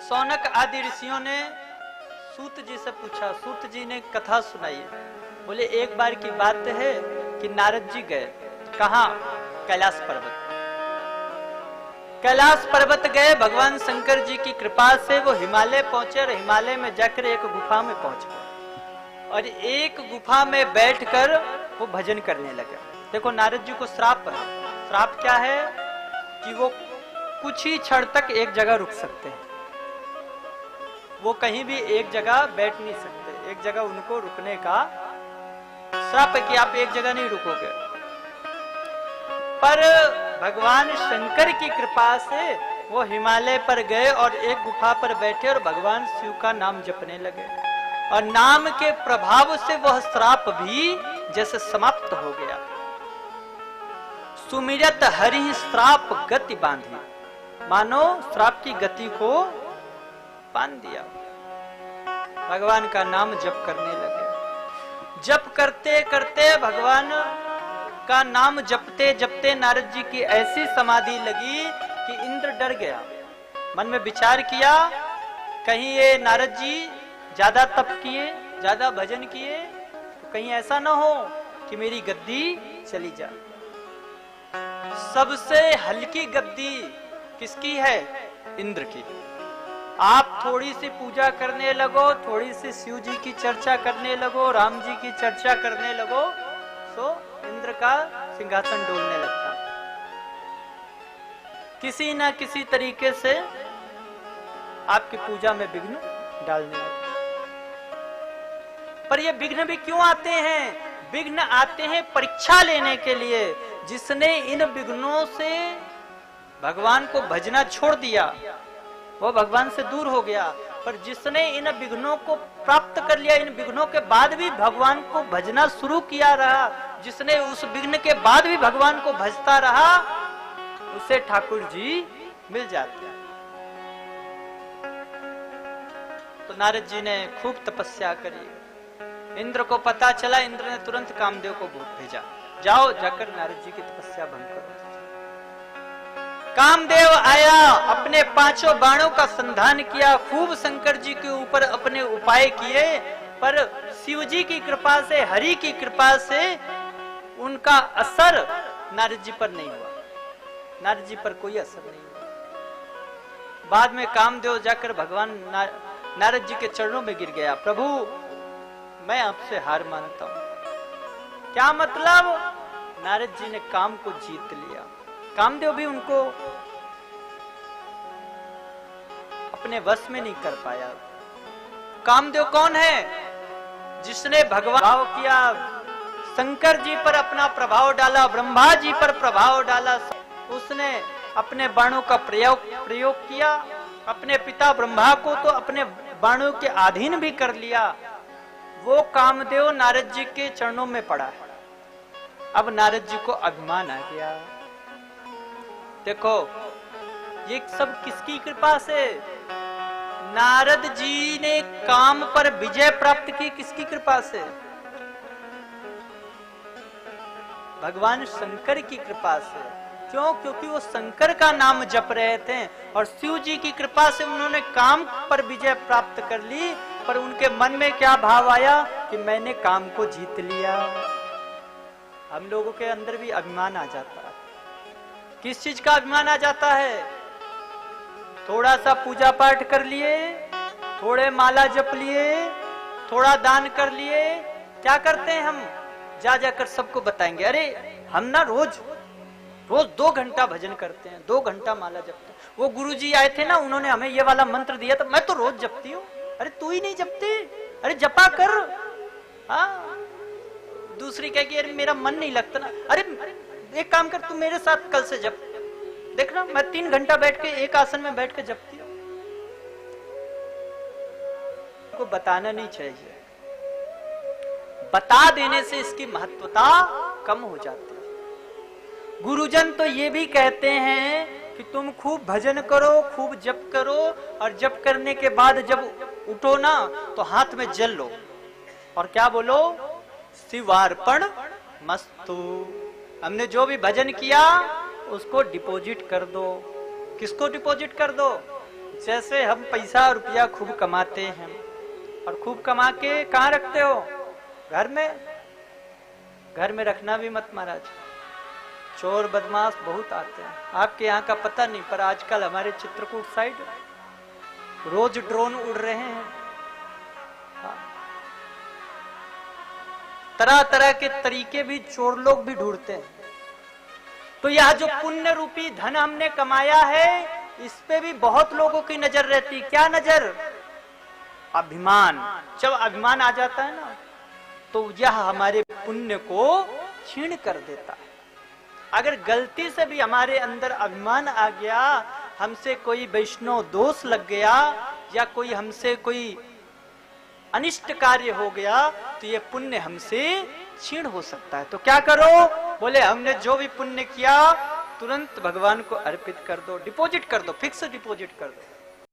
शौनक आदि ऋषियों ने सूत जी से पूछा, सूत जी ने कथा सुनाई। बोले एक बार की बात है कि नारद जी गए, कहाँ? कैलाश पर्वत। कैलाश पर्वत गए, भगवान शंकर जी की कृपा से वो हिमालय पहुंचे और हिमालय में जाकर एक गुफा में पहुंच गए और एक गुफा में बैठकर वो भजन करने लगे। देखो नारद जी को श्राप है। श्राप क्या है कि वो कुछ ही क्षण तक एक जगह रुक सकते हैं, वो कहीं भी एक जगह बैठ नहीं सकते। एक जगह उनको रुकने का श्राप है कि आप एक जगह नहीं रुकोगे। पर भगवान शंकर की कृपा से वो हिमालय पर गए और एक गुफा पर बैठे और भगवान शिव का नाम जपने लगे और नाम के प्रभाव से वह श्राप भी जैसे समाप्त हो गया। सुमिरत हरि श्राप गति बांधी, मानो श्राप की गति को बांध दिया। भगवान का नाम जप करने लगे। जप करते करते भगवान का नाम जपते जपते नारद जी की ऐसी समाधि लगी कि इंद्र डर गया। मन में विचार किया कहीं ये नारद जी ज्यादा तप किए, ज्यादा भजन किए, तो कहीं ऐसा ना हो कि मेरी गद्दी चली जाए। सबसे हल्की गद्दी किसकी है? इंद्र की। आप थोड़ी सी पूजा करने लगो, थोड़ी सी शिव जी की चर्चा करने लगो, राम जी की चर्चा करने लगो, तो इंद्र का सिंहासन डोलने लगता। किसी ना किसी तरीके से आपकी पूजा में विघ्न डालने लगता। पर ये विघ्न भी क्यों आते हैं? विघ्न आते हैं परीक्षा लेने के लिए। जिसने इन विघ्नों से भगवान को भजना छोड़ दिया वो भगवान से दूर हो गया, पर जिसने इन विघ्नों को प्राप्त कर लिया, इन विघ्नों के बाद भी भगवान को भजना शुरू किया रहा, जिसने उस विघ्न के बाद भी भगवान को भजता रहा, उसे ठाकुर जी मिल जाते हैं। तो नारद जी ने खूब तपस्या करी। इंद्र को पता चला, इंद्र ने तुरंत कामदेव को भेजा, जाओ जाकर नारद जी की तपस्या भंग करो। कामदेव आया, अपने पांचों बाणों का संधान किया, खूब शंकर जी के ऊपर अपने उपाय किए, पर शिव जी की कृपा से, हरि की कृपा से उनका असर नारद जी पर नहीं हुआ। नारद जी पर कोई असर नहीं हुआ। बाद में कामदेव जाकर भगवान नारद जी के चरणों में गिर गया, प्रभु मैं आपसे हार मानता हूं। क्या मतलब? नारद जी ने काम को जीत लिया। कामदेव भी उनको अपने वश में नहीं कर पाया। कामदेव कौन है? जिसने भगवान भाव किया, शंकर जी पर अपना प्रभाव डाला, ब्रह्मा जी पर प्रभाव डाला, उसने अपने बाणों का प्रयोग किया, अपने पिता ब्रह्मा को तो अपने बाणों के अधीन भी कर लिया। वो कामदेव नारद जी के चरणों में पड़ा है। अब नारद जी को अभिमान आ गया। देखो ये सब किसकी कृपा से? नारद जी ने काम पर विजय प्राप्त की, किसकी कृपा से? भगवान शंकर की कृपा से। क्यों? क्योंकि वो शंकर का नाम जप रहे थे और शिव जी की कृपा से उन्होंने काम पर विजय प्राप्त कर ली। पर उनके मन में क्या भाव आया कि मैंने काम को जीत लिया। हम लोगों के अंदर भी अभिमान आ जाता है। किस चीज का अभिमान आ जाता है? थोड़ा सा पूजा पाठ कर लिए, थोड़े माला जप लिए, थोड़ा दान कर लिए, क्या करते हैं हम? जा जाकर सबको बताएंगे, अरे हम ना रोज 2 घंटा भजन करते हैं, 2 घंटा माला जपते हैं। वो गुरुजी आए थे ना, उन्होंने हमें ये वाला मंत्र दिया था, मैं तो रोज जपती हूँ। अरे तू ही नहीं जपती? अरे जपा कर। हाँ, दूसरी कह कि अरे मेरा मन नहीं लगता ना। अरे एक काम कर, तू मेरे साथ कल से जप, देखना मैं 3 घंटा बैठ के एक आसन में बैठ के जपती हूँ। को बताना नहीं चाहिए, बता देने से इसकी महत्वता कम हो जाती है। गुरुजन तो ये भी कहते हैं कि तुम खूब भजन करो, खूब जप करो, और जप करने के बाद जब उठो ना तो हाथ में जल लो और क्या बोलो? शिवार्पण मस्तु। हमने जो भी भजन किया उसको डिपॉजिट कर दो। किसको डिपॉजिट कर दो? जैसे हम पैसा रुपया खूब कमाते हैं और खूब कमा के कहाँ रखते हो? घर में। घर में रखना भी मत महाराज, चोर बदमाश बहुत आते हैं। आपके यहाँ का पता नहीं, पर आजकल हमारे चित्रकूट साइड रोज ड्रोन उड़ रहे हैं। तरह तरह के तरीके भी चोर लोग भी ढूंढते हैं। तो यह जो पुण्य रूपी धन हमने कमाया है, इस पे भी बहुत लोगों की नजर रहती। क्या नजर? अभिमान। जब अभिमान आ जाता है ना, तो यह हमारे पुण्य को क्षीण कर देता है। अगर गलती से भी हमारे अंदर अभिमान आ गया, हमसे कोई वैष्णव दोष लग गया या कोई हमसे कोई अनिष्ट कार्य हो गया, तो ये पुण्य हमसे क्षीण हो सकता है। तो क्या करो? बोले हमने जो भी पुण्य किया तुरंत भगवान को अर्पित कर दो, डिपॉजिट कर दो, फिक्स डिपॉजिट कर दो।